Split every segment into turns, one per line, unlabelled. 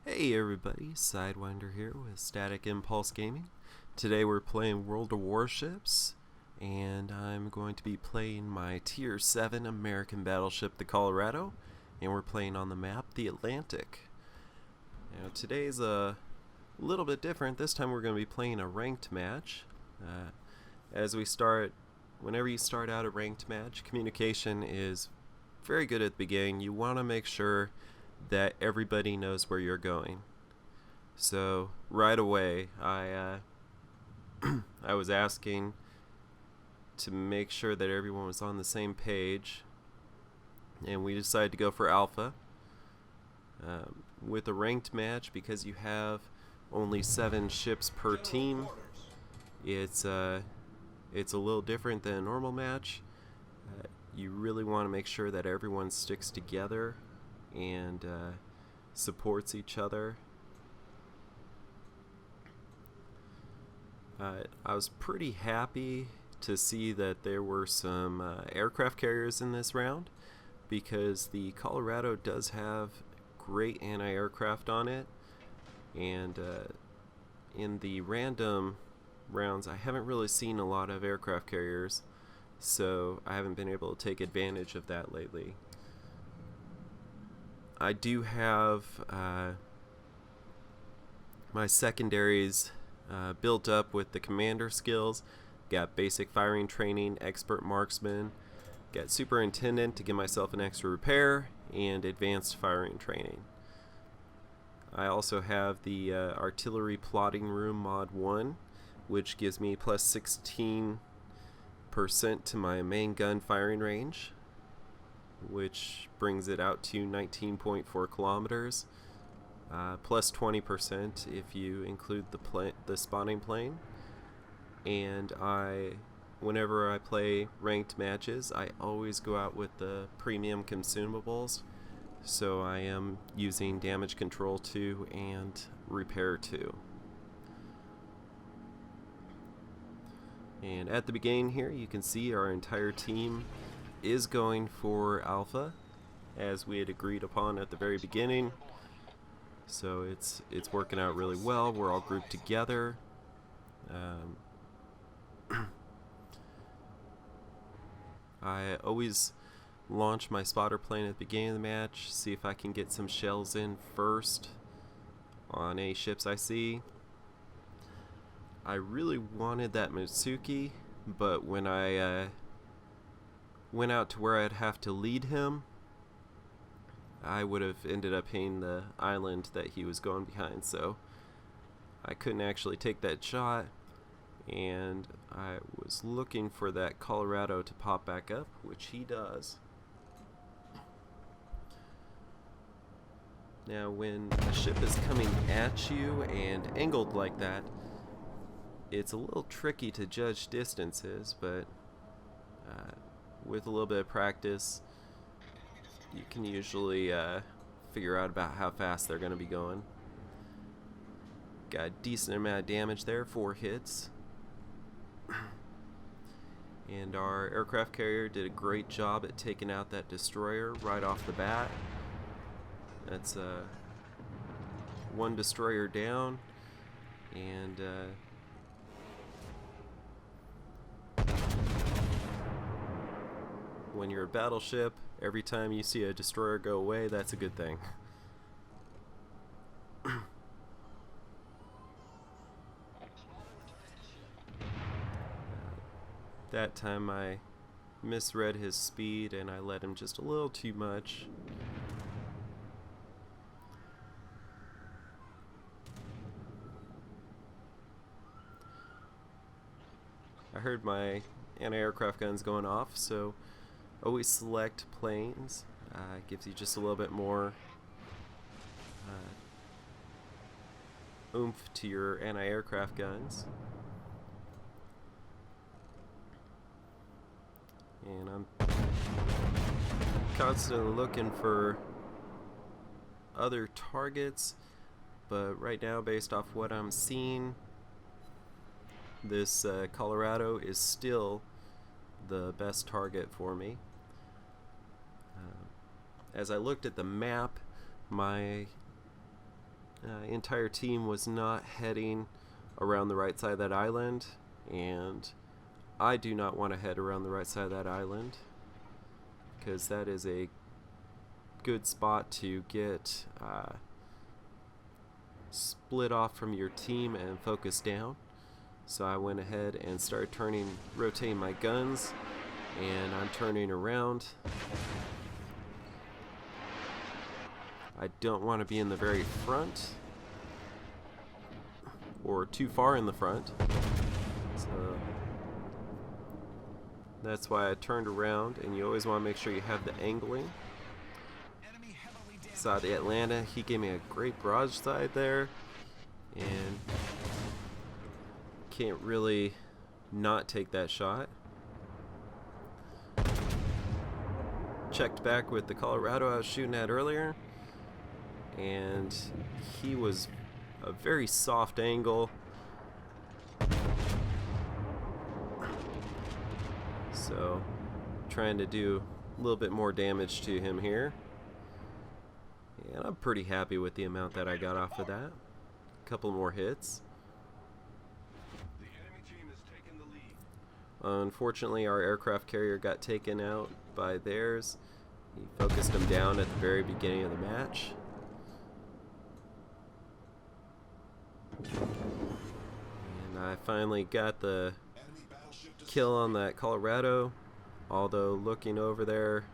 Hey everybody, Sidewinder here with Static Impulse Gaming. Today we're playing World of Warships, and I'm going to be playing my Tier 7 American battleship, the Colorado, and we're playing on the map, the Atlantic. Now today's a little bit different. This time we're going to be playing a ranked match. Whenever you start out a ranked match, communication is very good at the beginning. You want to make sure that everybody knows where you're going. So right away, I was asking to make sure that everyone was on the same page, and we decided to go for Alpha. With a ranked match, because you have only 7 ships per team, it's a little different than a normal match. You really want to make sure that everyone sticks together and supports each other. I was pretty happy to see that there were some aircraft carriers in this round, because the Colorado does have great anti-aircraft on it, and in the random rounds I haven't really seen a lot of aircraft carriers, so I haven't been able to take advantage of that lately. I do have my secondaries built up with the commander skills. Got basic firing training, expert marksman, got superintendent to give myself an extra repair, and advanced firing training. I also have the artillery plotting room mod 1, which gives me plus 16% to my main gun firing range, which brings it out to 19.4 kilometers, plus 20% if you include the spawning plane. And whenever I play ranked matches, I always go out with the premium consumables, so I am using damage control 2 and repair 2. And at the beginning here, you can see our entire team is going for Alpha, as we had agreed upon at the very beginning. So it's working out really well. We're all grouped together. I always launch my spotter plane at the beginning of the match, see if I can get some shells in first on any ships I see. I really wanted that Mitsuki, but when I went out to where I'd have to lead him, I would have ended up hitting the island that he was going behind, so I couldn't actually take that shot, and I was looking for that Colorado to pop back up, which he does. Now when a ship is coming at you and angled like that, it's a little tricky to judge distances, but with a little bit of practice, you can usually figure out about how fast they're going to be going. Got a decent amount of damage there, 4 hits. And our aircraft carrier did a great job at taking out that destroyer right off the bat. That's 1 destroyer down, and when you're a battleship, every time you see a destroyer go away, that's a good thing. That time I misread his speed and I let him just a little too much. I heard my anti-aircraft guns going off, so always select planes. Gives you just a little bit more oomph to your anti-aircraft guns. And I'm constantly looking for other targets, but right now, based off what I'm seeing, this Colorado is still the best target for me. As I looked at the map, my entire team was not heading around the right side of that island, and I do not want to head around the right side of that island because that is a good spot to get split off from your team and focus down. So I went ahead and started rotating my guns, and I'm turning around. I don't want to be in the very front or too far in the front, so that's why I turned around. And you always want to make sure you have the angling. Saw the Atlanta, he gave me a great broadside there, and can't really not take that shot. Checked back with the Colorado I was shooting at earlier, and he was a very soft angle, so trying to do a little bit more damage to him here, and I'm pretty happy with the amount that I got off of that. A couple more hits. Unfortunately, our aircraft carrier got taken out by theirs. He focused them down at the very beginning of the match. And I finally got the kill on that Colorado, although looking over there,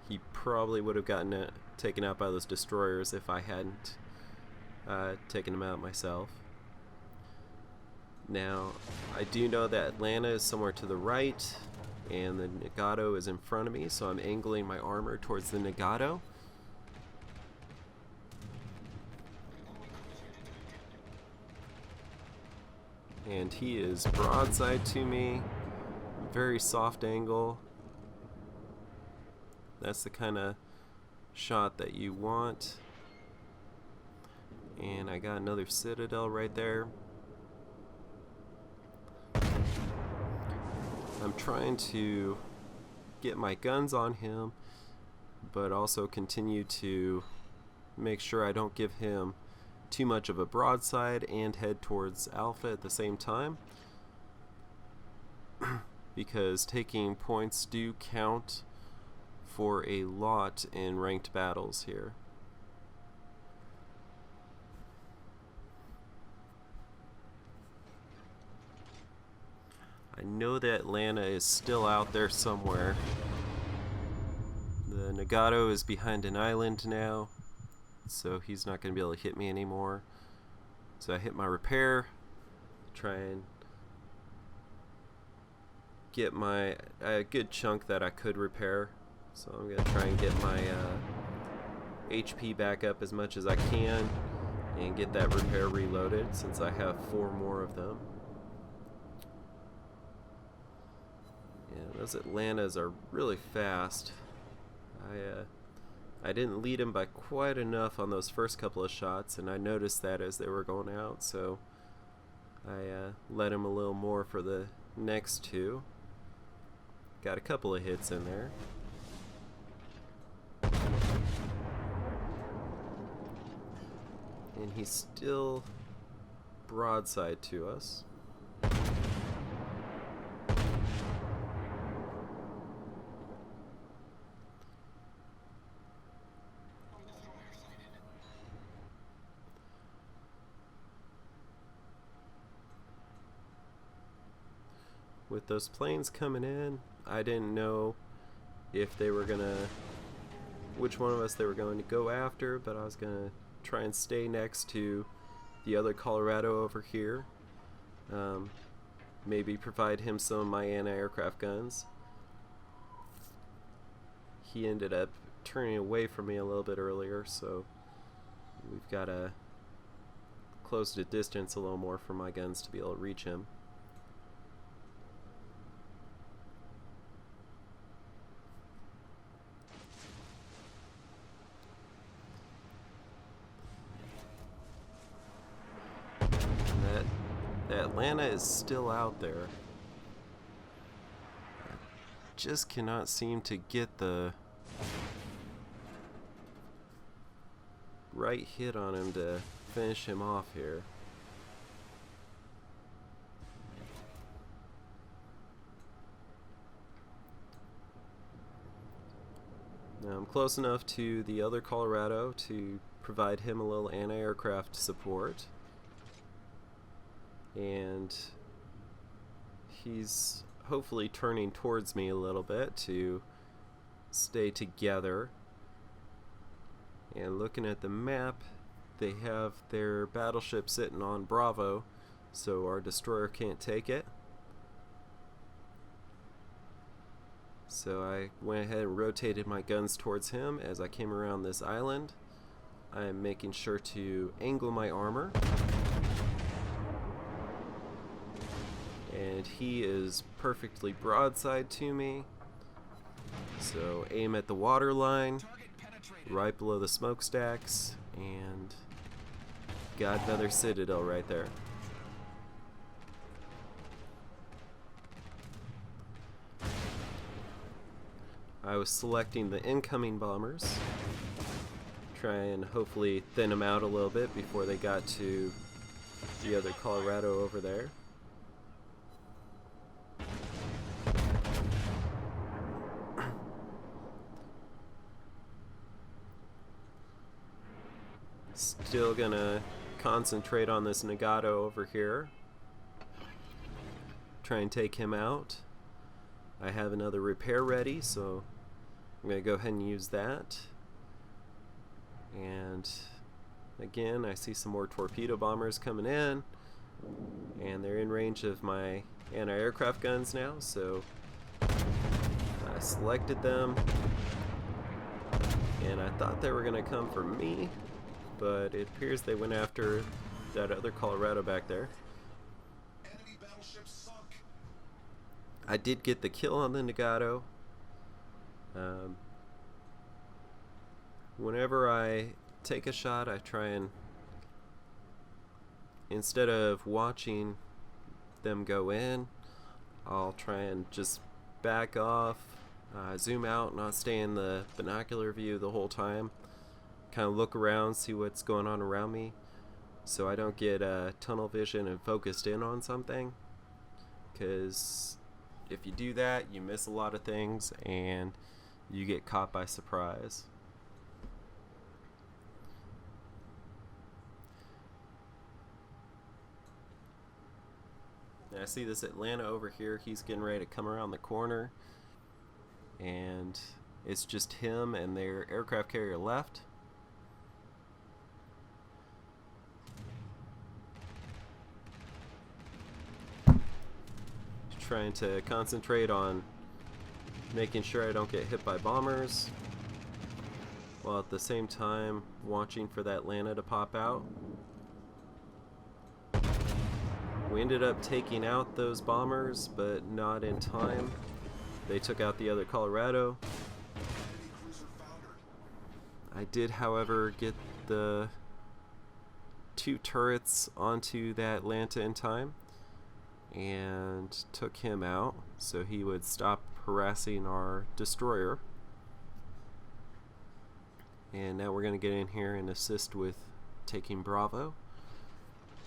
he probably would have gotten taken out by those destroyers if I hadn't taken him out myself. Now, I do know that Atlanta is somewhere to the right, and the Nagato is in front of me, so I'm angling my armor towards the Nagato. And he is broadside to me, very soft angle. That's the kind of shot that you want. And I got another Citadel right there. I'm trying to get my guns on him, but also continue to make sure I don't give him too much of a broadside and head towards Alpha at the same time, because taking points do count for a lot in ranked battles here. I know that Atlanta is still out there somewhere. The Nagato is behind an island now, so he's not going to be able to hit me anymore. So I hit my repair, try and get my a good chunk that I could repair. So I'm going to try and get my HP back up as much as I can and get that repair reloaded, since I have 4 more of them. Yeah, those Atlantas are really fast. I didn't lead him by quite enough on those first couple of shots, and I noticed that as they were going out, so I led him a little more for the next 2. Got a couple of hits in there. And he's still broadside to us. With those planes coming in, I didn't know if they were gonna, which one of us they were going to go after, but I was gonna try and stay next to the other Colorado over here. Maybe provide him some of my anti-aircraft guns. He ended up turning away from me a little bit earlier, so we've got to close the distance a little more for my guns to be able to reach him. Atlanta is still out there. I just cannot seem to get the right right hit on him to finish him off here. Now I'm close enough to the other Colorado to provide him a little anti-aircraft support. And he's hopefully turning towards me a little bit to stay together. And looking at the map, they have their battleship sitting on Bravo, so our destroyer can't take it. So I went ahead and rotated my guns towards him as I came around this island. I'm making sure to angle my armor. And he is perfectly broadside to me. So aim at the water line, right below the smokestacks, and got another citadel right there. I was selecting the incoming bombers, try and hopefully thin them out a little bit before they got to the other Colorado over there. Still gonna concentrate on this Nagato over here. Try and take him out. I have another repair ready, so I'm gonna go ahead and use that. And again, I see some more torpedo bombers coming in, and they're in range of my anti-aircraft guns now, so I selected them, and I thought they were gonna come for me, but it appears they went after that other Colorado back there.
Enemy battleship sunk.
I did get the kill on the Nagato. Whenever I take a shot, I try and, instead of watching them go in, I'll try and just back off, zoom out, not stay in the binocular view the whole time. Kind of look around, see what's going on around me, so I don't get tunnel vision and focused in on something, because if you do that, you miss a lot of things and you get caught by surprise. Now I see this Atlanta over here, he's getting ready to come around the corner, and it's just him and their aircraft carrier left. Trying to concentrate on making sure I don't get hit by bombers, while at the same time watching for that Atlanta to pop out. We ended up taking out those bombers, but not in time. They took out the other Colorado. I did, however, get the 2 turrets onto that Atlanta in time and took him out so he would stop harassing our destroyer. And now we're going to get in here and assist with taking Bravo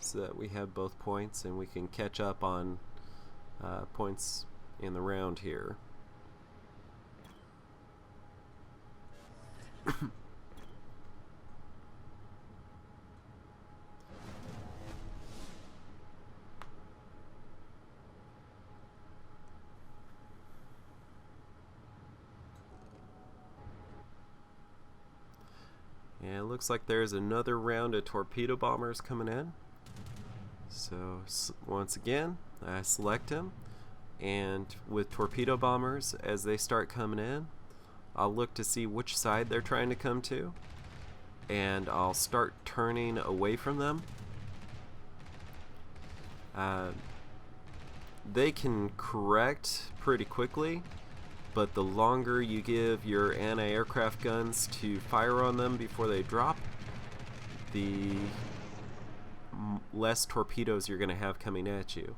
so that we have both points and we can catch up on points in the round here. And it looks like there's another round of torpedo bombers coming in. So once again, I select him, and with torpedo bombers, as they start coming in, I'll look to see which side they're trying to come to, and I'll start turning away from them. They can correct pretty quickly, but the longer you give your anti-aircraft guns to fire on them before they drop, the less torpedoes you're going to have coming at you.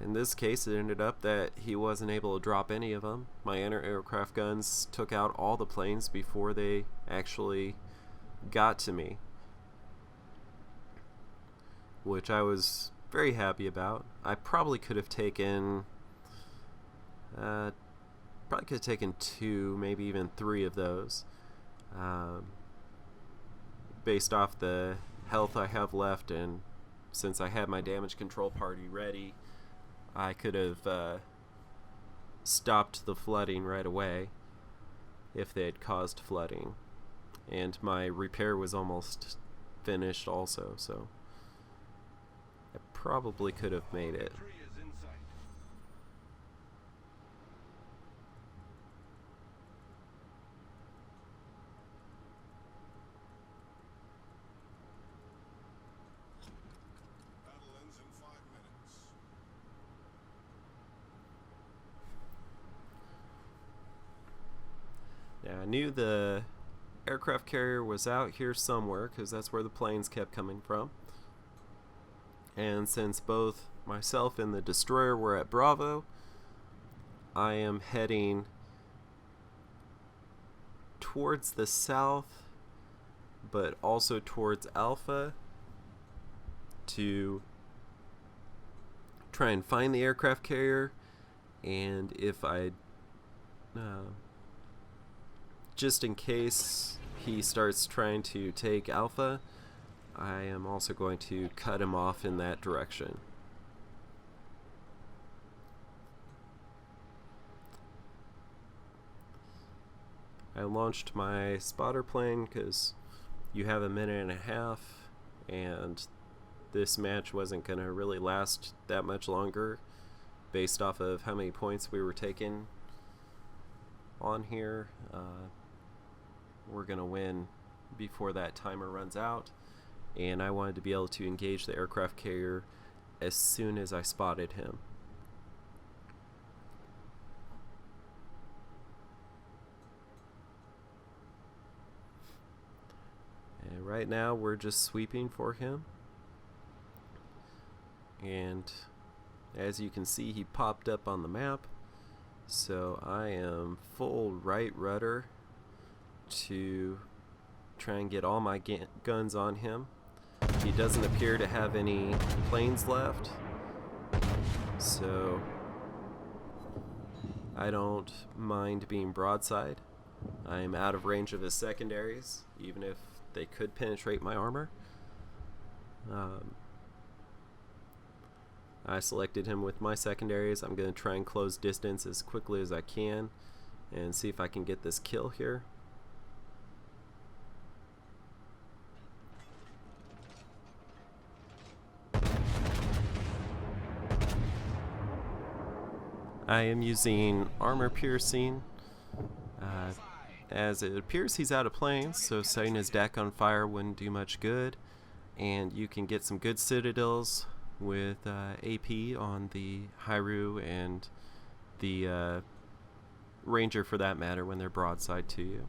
In this case, it ended up that he wasn't able to drop any of them. My anti-aircraft guns took out all the planes before they actually got to me, which I was very happy about. I probably could have taken two, maybe even three of those, based off the health I have left, and since I had my damage control party ready, I could have stopped the flooding right away if they had caused flooding, and my repair was almost finished also, so I probably could have made it.
Victory is in sight. Battle ends in 5 minutes.
Now, I knew the aircraft carrier was out here somewhere because that's where the planes kept coming from. And since both myself and the destroyer were at Bravo, I am heading towards the south, but also towards Alpha to try and find the aircraft carrier. And if I just in case he starts trying to take Alpha, I am also going to cut him off in that direction. I launched my spotter plane because you have a minute and a half, and this match wasn't going to really last that much longer based off of how many points we were taking on here. We're going to win before that timer runs out, and I wanted to be able to engage the aircraft carrier as soon as I spotted him. And right now we're just sweeping for him, and as you can see, he popped up on the map, so I am full right rudder to try and get all my guns on him. He doesn't appear to have any planes left, so I don't mind being broadside. I am out of range of his secondaries, even if they could penetrate my armor. I selected him with my secondaries. I'm going to try and close distance as quickly as I can and see if I can get this kill here. I am using armor piercing, as it appears he's out of planes, so setting his deck on fire wouldn't do much good, and you can get some good citadels with AP on the Hyru and the Ranger for that matter when they're broadside to you.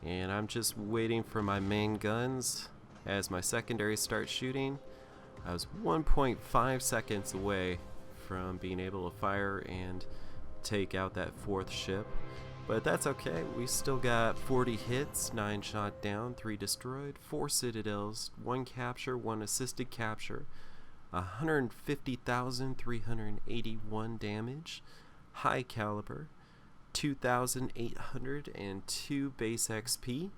And I'm just waiting for my main guns as my secondaries start shooting. I was 1.5 seconds away from being able to fire and take out that fourth ship, but that's okay. We still got 40 hits, 9 shot down, 3 destroyed, 4 citadels, 1 capture, 1 assisted capture, 150,381 damage, high caliber, 2,802 base XP,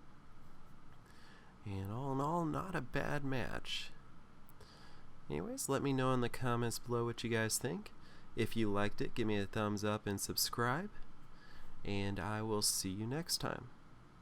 and all in all, not a bad match. Anyways, let me know in the comments below what you guys think. If you liked it, give me a thumbs up and subscribe, and I will see you next time.